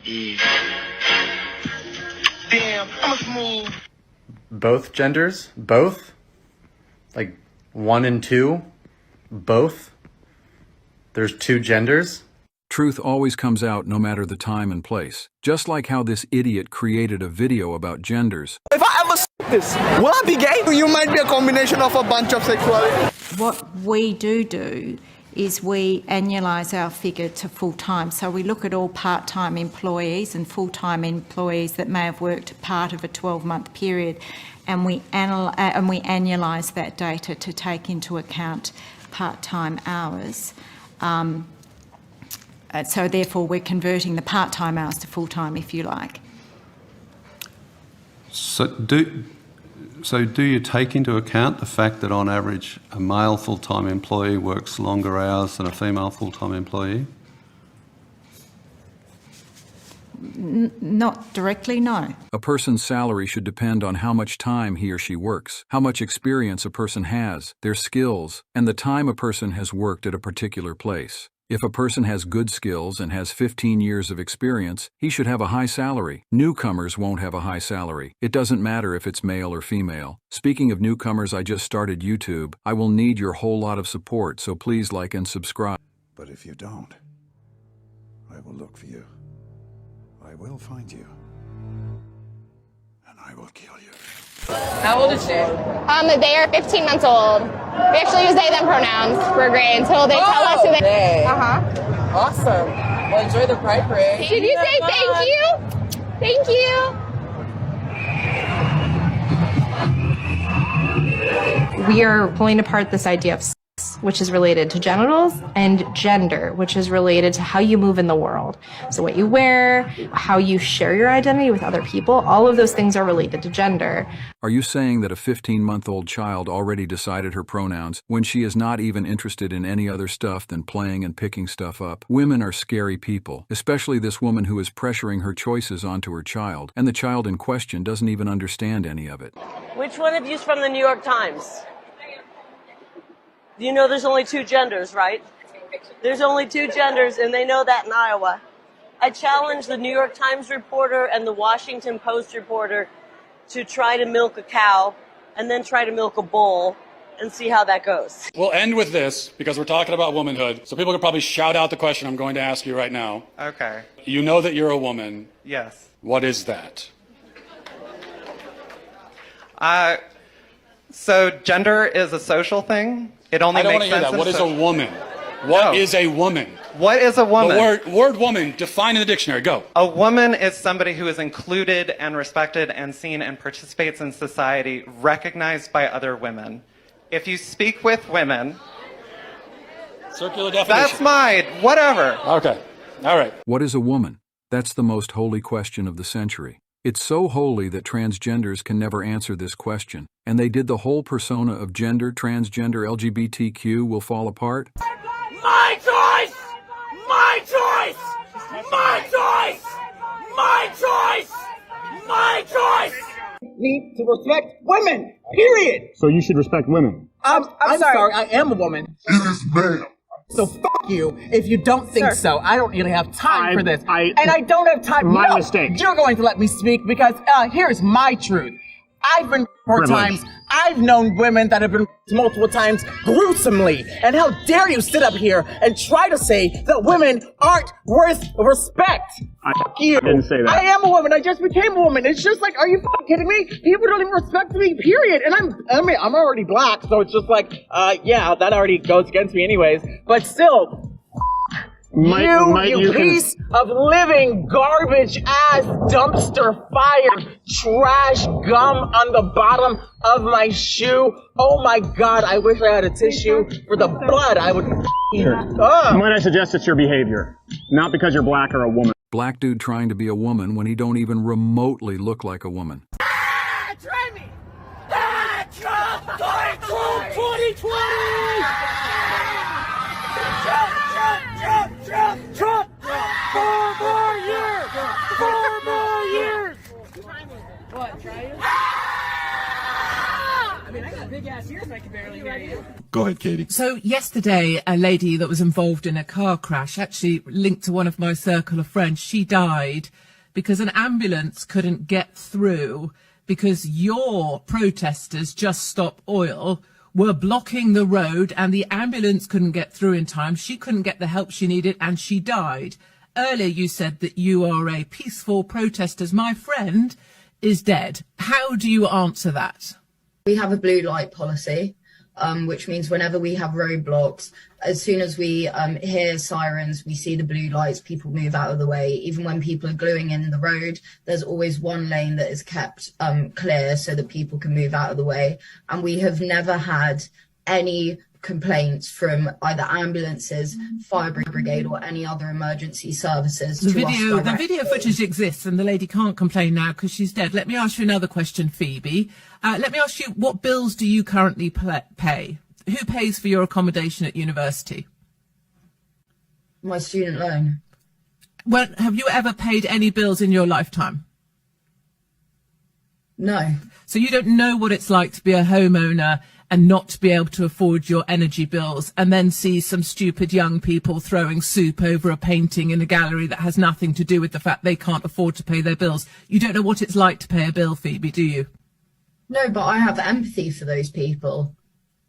Yeah. Damn, I'm a smooth. Both genders? Both? Like 1 and 2? Both? There's 2 genders? Truth always comes out no matter the time and place. Just like how this idiot created a video about genders. If I ever this, will I be gay? You might be a combination of a bunch of sexuality. What we do is we annualise our figure to full-time. So we look at all part-time employees and full-time employees that may have worked part of a 12-month period, and we annualise that data to take into account part-time hours. So therefore we're converting the part-time hours to full-time, if you like. So do you take into account the fact that on average a male full-time employee works longer hours than a female full-time employee? Not directly, no. A person's salary should depend on how much time he or she works, how much experience a person has, their skills, and the time a person has worked at a particular place. If a person has good skills and has 15 years of experience, he should have a high salary. Newcomers won't have a high salary. It doesn't matter if it's male or female. Speaking of newcomers, I just started YouTube. I will need your whole lot of support, so please like and subscribe. But if you don't, I will look for you. I will find you. And I will kill you. How old is she? They are 15 months old. We actually use they, them pronouns. We're great until they tell us who they. Awesome. Well, enjoy the Pride Parade. Did you say thank you? Thank you. We are pulling apart this idea of sex, which is related to genitals, and gender, which is related to how you move in the world. So what you wear, how you share your identity with other people, all of those things are related to gender. Are you saying that a 15-month-old child already decided her pronouns when she is not even interested in any other stuff than playing and picking stuff up? Women are scary people, especially this woman who is pressuring her choices onto her child, and the child in question doesn't even understand any of it. Which one of you is from the New York Times? You know there's only 2 genders, right? There's only 2 genders, and they know that in Iowa. I challenge the New York Times reporter and the Washington Post reporter to try to milk a cow and then try to milk a bull and see how that goes. We'll end with this because we're talking about womanhood, so people can probably shout out the question I'm going to ask you right now. Okay. You know that you're a woman. Yes. What is that? So gender is a social thing. It only makes sense. I don't want to hear that. What is a woman? What is a woman? What is a woman? The word woman, define in the dictionary. Go. A woman is somebody who is included and respected and seen and participates in society, recognized by other women. If you speak with women... Circular definition. That's mine. Whatever. Okay. All right. What is a woman? That's the most holy question of the century. It's so holy that transgenders can never answer this question, and they did the whole persona of gender, transgender, LGBTQ will fall apart. My choice! My choice! My choice! My choice! My choice! Need to respect women, period. So you should respect women. I'm sorry, I am a woman. It is male. So fuck you if you don't think so. I don't really have time for this. And I don't have time. My mistake. You're going to let me speak because here's my truth. I've been 4 times. I've known women that have been multiple times gruesomely. And how dare you sit up here and try to say that women aren't worth respect? Fuck you. I didn't say that. I am a woman. I just became a woman. It's just like, are you fucking kidding me? People don't even respect me, period. And I'm already black, so it's just like, yeah, that already goes against me anyways. But still, you piece of living garbage ass dumpster fire trash gum on the bottom of my shoe. Oh my God, I wish I had a tissue for the blood. I would Might I suggest it's your behavior, not because you're black or a woman. Black dude trying to be a woman when he don't even remotely look like a woman. Try me! Trump 2020! Trump! 4 more years! 4 more years! What, try you? I mean, I got big Go ahead, Katie. So yesterday, a lady that was involved in a car crash, actually linked to one of my circle of friends, she died because an ambulance couldn't get through because your protesters, Just Stop Oil, were blocking the road and the ambulance couldn't get through in time. She couldn't get the help she needed and she died. Earlier you said that you are a peaceful protester. My friend is dead. How do you answer that? We have a blue light policy, which means whenever we have roadblocks, as soon as we hear sirens, we see the blue lights, people move out of the way. Even when people are gluing in the road, there's always one lane that is kept clear so that people can move out of the way. And we have never had any complaints from either ambulances, fire brigade, or any other emergency services. The video footage exists, and the lady can't complain now because she's dead. Let me ask you another question, Phoebe. Let me ask you, what bills do you currently pay? Who pays for your accommodation at university? My student loan. Well, have you ever paid any bills in your lifetime? No. So you don't know what it's like to be a homeowner and not to be able to afford your energy bills, and then see some stupid young people throwing soup over a painting in a gallery that has nothing to do with the fact they can't afford to pay their bills. You don't know what it's like to pay a bill, Phoebe, do you? No, but I have empathy for those people.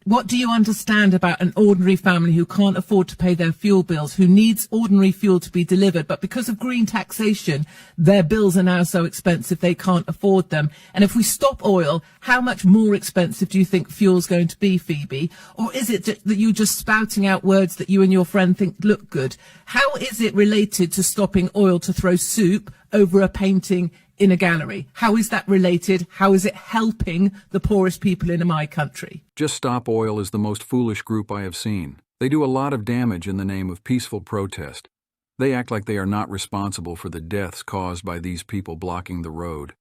What do you understand about an ordinary family who can't afford to pay their fuel bills, who needs ordinary fuel to be delivered, but because of green taxation, their bills are now so expensive they can't afford them? And if we stop oil, how much more expensive do you think fuel's going to be, Phoebe? Or is it that you're just spouting out words that you and your friend think look good? How is it related to stopping oil to throw soup over a painting in a gallery? How is that related? How is it helping the poorest people in my country? Just Stop Oil is the most foolish group I have seen. They do a lot of damage in the name of peaceful protest. They act like they are not responsible for the deaths caused by these people blocking the road.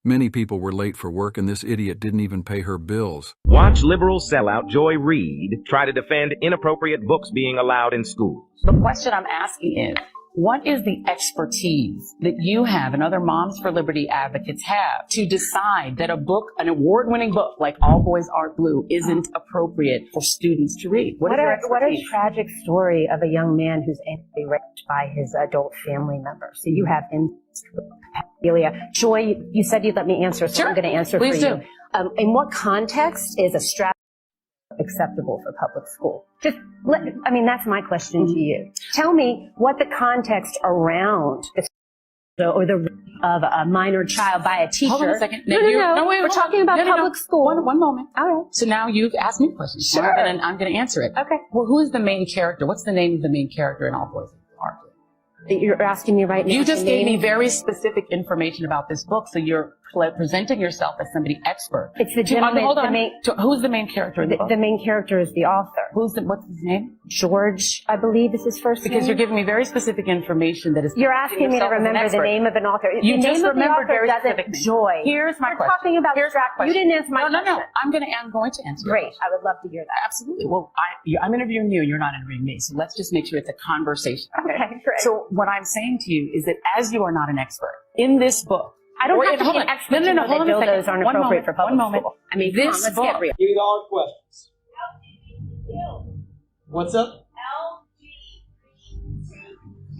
Many people were late for work and this idiot didn't even pay her bills. Watch liberal sellout Joy Reid try to defend inappropriate books being allowed in schools. The question I'm asking is, what is the expertise that you have and other Moms for Liberty advocates have to decide that a book, an award-winning book like All Boys Are Blue, isn't appropriate for students to read? What a tragic story of a young man who's angrily raped by his adult family member. So you have pedophilia. Joy, you said you'd let me answer, so I'm going to answer Please for do. you. In what context is a strategy acceptable for public school? That's my question to you. Tell me what the context around or the rape of a minor child by a teacher. Hold on a second. No, wait, we're talking about public school. One moment. All right. So now you've asked me a question. Sure. And I'm going to answer it. Okay. Well, who is the main character? What's the name of the main character in All Boys Are Blue? You're asking me right now. You just gave me very specific information about this book, so you're presenting yourself as somebody expert. It's the gentleman. Hold on. Who's the main character in the book? The main character is the author. What's his name? George, I believe is his first name. Because you're giving me very specific information that is. You're asking me to remember the name of an author. You just remembered very specific. Joy. Here's my question. We're talking about. Here's my question. You didn't answer my question. No. I'm going to answer. Great. I would love to hear that. Absolutely. Well, I'm interviewing you. You're not interviewing me. So let's just make sure it's a conversation. Okay. Great. So what I'm saying to you is that as you are not an expert in this book. I don't have to be an expert. No. Hold on a second. Dildos aren't appropriate for public school. I mean, this let's book. get real. Give me all the questions. What's up?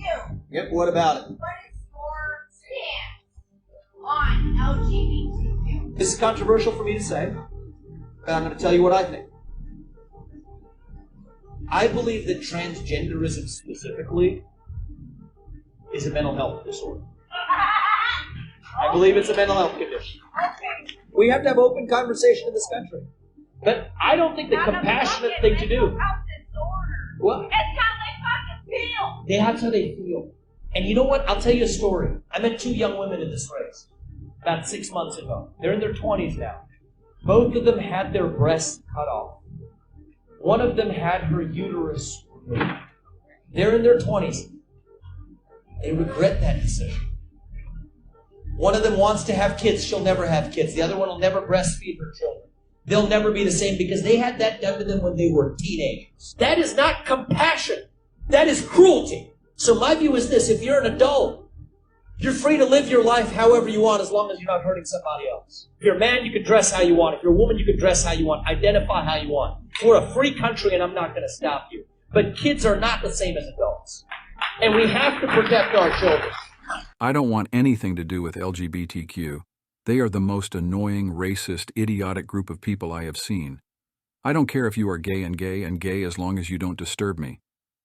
LGBTQ. Yep, what about it? What is your stance on LGBTQ? This is controversial for me to say, but I'm going to tell you what I think. I believe that transgenderism specifically is a mental health disorder. I believe it's a mental health condition. We have to have open conversation in this country. But I don't think the compassionate thing to do. What? It's how they fucking feel. That's how they feel. And you know what? I'll tell you a story. I met two young women in this race about 6 months ago. They're in their 20s now. Both of them had their breasts cut off. One of them had her uterus removed. They're in their 20s. They regret that decision. One of them wants to have kids. She'll never have kids. The other one will never breastfeed her children. They'll never be the same because they had that done to them when they were teenagers. That is not compassion. That is cruelty. So my view is this. If you're an adult You're free to live your life however you want as long as you're not hurting somebody else. If you're a man, you can dress how you want. If you're a woman, you can dress how you want. Identify how you want. We're a free country and I'm not going to stop you. But kids are not the same as adults. And we have to protect our children. I don't want anything to do with LGBTQ. They are the most annoying, racist, idiotic group of people I have seen. I don't care if you are gay and gay as long as you don't disturb me.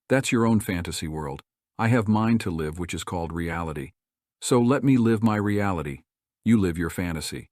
That's your own fantasy world. I have mine to live, which is called reality. So let me live my reality. You live your fantasy.